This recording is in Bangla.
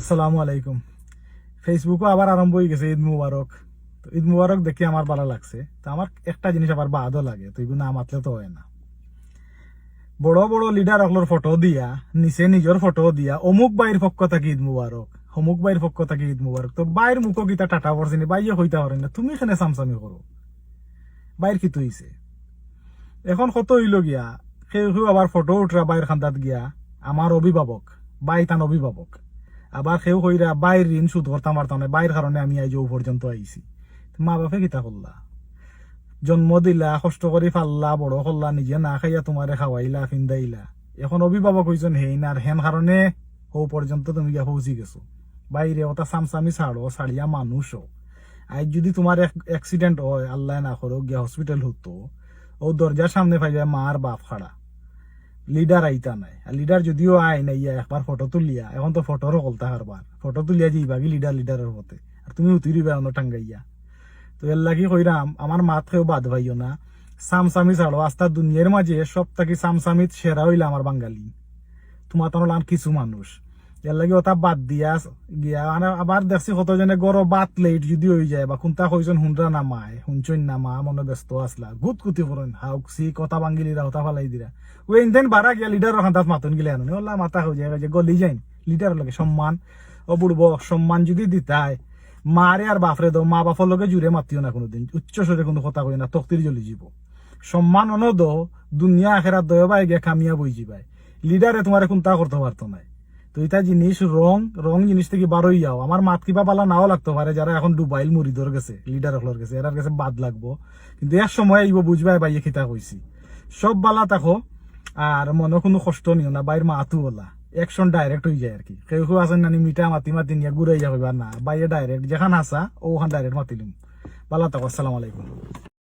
আসসালামু আলাইকুম। ফেসবুকও আবার আরম্ভ হয়ে গেছে ঈদ মুবারক। তো ঈদ মুবারক দেখে আমার ভালো লাগছে। তো আমার একটা জিনিস আবার বাদও লাগে, তো এগুলো না মাতলে তো হয় না। বড় বড় লিডার অকলোর ফটো দিয়া, নিচে নিজের ফটো দিয়া, অমুক বাইর পক্ষ থাকি ঈদ মুবারক, অমুক বাইর পক্ষ থাকি ঈদ মুবারক। তো বাইর মুখ গীতা টাটা পড়ছিনি, বাইয়ে হইতে পারেন না, তুমি এখানে সামসামি করো। বাইর কি তুইছে এখন কত হইল গিয়া, কেউ আবার ফটো উঠরা বাইর খান্দাত গিয়া আমার অভিভাবক, বাই তান অভিভাবক। আবার কেউ কইরা বাইর ঋণ সুদ করতাম পারতাম না, বাইর কারণে আমি আজ পর্যন্ত আইছি। মা বাপে কিতা করলা, জন্ম দিলা, কষ্ট করে ফাল্লা, বড় করলা, নিজে না খাইয়া তোমারে খাওয়াইলা ফিন্দাইলা। এখন অভিভাবক হইছেন হেইন, আর হেন কারণে ও পর্যন্ত তুমি গিয়া পৌঁছি গেছো। বাইরে ওটা সামসামি ছাড়ো, ছাড়িয়া মানুষও। আজ যদি তোমার অ্যাক্সিডেন্ট হয়, আল্লাহ না করো, গিয়া হসপিটাল হতো, ও দরজার সামনে পাইয়া মার বাপ খাড়া, লিডার আইতা নাই। আর লিডার যদিও আয় নাই, একবার ফটো তুলিয়া, এখন তো ফটোরও কলতা হারবার, ফটো তুলিয়া যাইবাগি লিডারের মতে, আর তুমি উতিরিবা অন্য টাঙ্গাইয়া। তো এর লাগি কইরাম, আমার মাত খেয়েও বাদ ভাইও না, সামসামি ছাড়ো। আস্তা দুনিয়ার মাঝে সব থাকি সামসামিত সেরা হইলে আমার বাঙালি, তোমার তো কিছু মানুষ। এর লাগে ওটা বাদ দিয়া গিয়া আবার দেখছি কতজনে গড় বাত লেট যদি হয়ে যায়, বা কোনটা কইজন হুনরা নামায়, হুনচইন নামা, মনে ব্যস্ত আসলা, গুত কুতি করেন হাউকসি কথা বাঙ্গিলিরা হতা ফালাই দিরা। ওই ইন্দেন বারা গিয়া লিডার খান্তাত মাতন গিলে আনো ওলা মাথা হয়ে যায়, গলি যাইন লিডার লাগে সম্মান ও বুড়ব সম্মান যদি দিতাই, মারে আর বাপরে দো, মা বাপর লগে জুড়ে মাতিও না কোনোদিন, উচ্চ স্বরে কোনো কথা কই না, তক্তির জ্বলি যাব। সম্মান অনদ দুনিয়া আখেরা দয়বাই গিয়া কামিয়া বই যাবাই, লিডারে তোমার কোনটা করতে পারতো না। তো এটা জিনিস রং জিনিস থেকে বারোই যাও। আমার মাত কিবা পালা নাও লাগতে পারে, যারা এখন ডুবাইল মুড়িদর গেছে, লিডার হলোর গেছে, এরার কাছে বাদ লাগবো, কিন্তু এক সময় আইব বুঝবাই বাইয়ে খিতা কইছি। সব বালা থাকো, আর মনে কোনো কষ্ট নিও না, বাইর মাতু বলা একশন ডাইরেক্ট হয়ে যায় আর কি। কেউ আছেন নানি মিঠা মাতি মাতি নিয়ে ঘুরাই যাবে না, বাইরে ডাইরেক্ট যেখান আসা ওখান ডাইরেক্ট মাতিলিম। বালা থাকো, আসসালামু আলাইকুম।